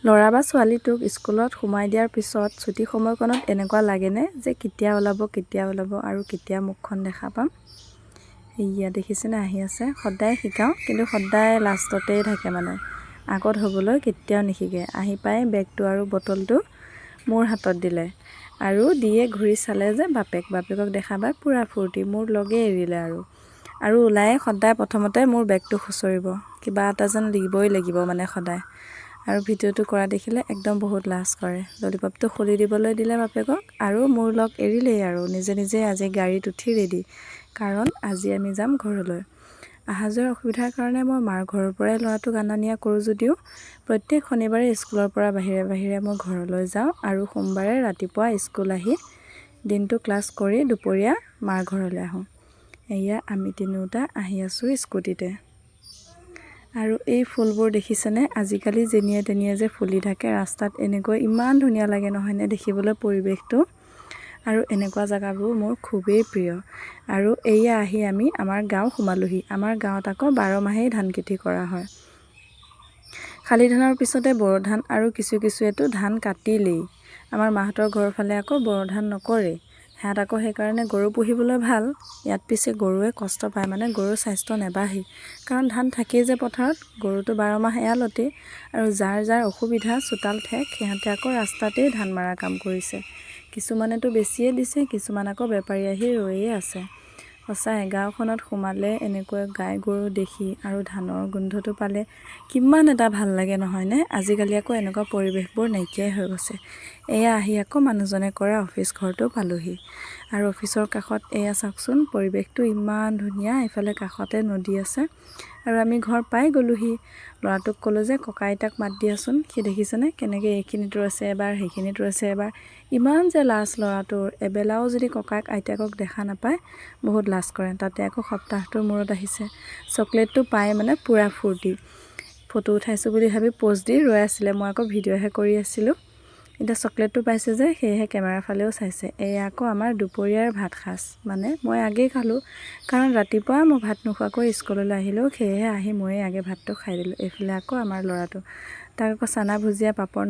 ল'ৰা বা ছোৱালীটোক স্কুলত সোমাই দিয়াৰ পিছত ছুটি সময়কণত এনেকুৱা লাগেনে যে কেতিয়া ওলাব আৰু কেতিয়া মুখখন দেখা পাম। এয়া দেখিছেনে আহি আছে। সদায় শিকাওঁ কিন্তু সদায় লাষ্টতেই থাকে, মানে আগত হ'বলৈ কেতিয়াও নিশিকে। আহি পাই বেগটো আৰু বটলটো মোৰ হাতত দিলে আৰু দিয়ে ঘূৰি চালে যে বাপেকক দেখা পাই পূৰা ফূৰ্তি, মোৰ লগে এৰিলে আৰু ওলাই সদায় প্ৰথমতে মোৰ বেগটো খুচৰিব, কিবা এটা যেন দিবই লাগিব মানে সদায়। আৰু ভিডিঅ'টো কৰা দেখিলে একদম বহুত লাজ কৰে। ললিপপটো খুলি দিবলৈ দিলে বাপেকক আৰু মোৰ লগ এৰিলেই আৰু নিজে আজি গাড়ীত উঠি ৰেডি, কাৰণ আজি আমি যাম ঘৰলৈ। অহা যোৱাৰ অসুবিধাৰ কাৰণে মই মাৰ ঘৰৰ পৰাই ল'ৰাটোক অনা নিয়া কৰোঁ যদিও প্ৰত্যেক শনিবাৰে স্কুলৰ পৰা বাহিৰে মই ঘৰলৈ যাওঁ আৰু সোমবাৰে ৰাতিপুৱা স্কুল আহি দিনটো ক্লাছ কৰি দুপৰীয়া মাৰ ঘৰলৈ আহোঁ। এয়া আমি তিনিওটা আহি আছোঁ স্কুটিতে। আৰু এই ফুলবোৰ দেখিছেনে, আজিকালি যেনিয়ে তেনিয়ে যে ফুলি থাকে ৰাস্তাত, এনেকৈ ইমান ধুনীয়া লাগে নহয়নে দেখিবলৈ পৰিৱেশটো। আৰু এনেকুৱা জেগাবোৰ মোৰ খুবেই প্ৰিয়। আৰু এয়া আহি আমি আমাৰ গাঁও সোমালোহি। আমাৰ গাঁৱত আকৌ 12 মাহেই ধান খেতি কৰা হয়। শালি ধানৰ পিছতে বড়ো ধান আৰু কিছুৱেতো ধান কাটিলেই। আমাৰ মাহঁতৰ ঘৰৰ ফালে আকৌ বড়ো ধান নকৰে। সিহঁত আকৌ সেইকাৰণে গৰু পুহিবলৈ ভাল। ইয়াত পিছে গৰুৱে কষ্ট পায়, মানে গৰুৰ স্বাস্থ্য নেবাঢ়ি, কাৰণ ধান থাকেই যে পথাৰত। গৰুটো 12 মাহ এৰালতেই, আৰু যাৰ অসুবিধা চোতাল ঠেক, সিহঁতে আকৌ ৰাস্তাতেই ধান মৰা কাম কৰিছে। কিছুমানেতো বেছিয়ে দিছে, কিছুমান আকৌ বেপাৰী আহি ৰৈয়ে আছে। সঁচাই গাঁওখনত সোমালে এনেকৈ গাই গৰু দেখি আৰু ধানৰ গোন্ধটো পালে কিমান এটা ভাল লাগে নহয়নে। আজিকালি আকৌ এনেকুৱা পৰিৱেশবোৰ নাইকিয়াই হৈ গৈছে। এয়া আহি আকৌ মানুহজনে কৰা অফিচ ঘৰটো পালোহি। আৰু অফিচৰ কাষত এয়া চাওকচোন, পৰিৱেশটো ইমান ধুনীয়া। এইফালে কাষতে নদী আছে আৰু আমি ঘৰ পাই গ'লোহি। ল'ৰাটোক ক'লোঁ যে ককা আইতাক মাত দিয়াচোন। সি দেখিছেনে কেনেকৈ এইখিনিত ৰৈছে এবাৰ, সেইখিনিত ৰৈছে এবাৰ। ইমান যে লাজ ল'ৰাটোৰ, এবেলাও যদি ককাক আইতাকক দেখা নাপায় বহুত লাজ কৰে। তাতে আকৌ সপ্তাহটোৰ মূৰত আহিছে। চকলেটটো পাই মানে পূৰা ফূৰ্তি। ফটো উঠাইছোঁ বুলি ভাবি প'ষ্ট দি ৰৈ আছিলে, মই আকৌ ভিডিঅ'হে কৰি আছিলোঁ। এতিয়া চকলেটটো পাইছে যে সেয়েহে কেমেৰাৰ ফালেও চাইছে। এয়া আকৌ আমাৰ দুপৰীয়াৰ ভাত সাজ, মানে মই আগেই খালোঁ, কাৰণ ৰাতিপুৱা মই ভাত নোখোৱাকৈ স্কুললৈ আহিলোঁ। সেয়েহে আহি ময়ে আগে ভাতটো খাই দিলোঁ। এইফালে আকৌ আমাৰ ল'ৰাটো, তাক আকৌ চানা ভুজিয়া পাপৰ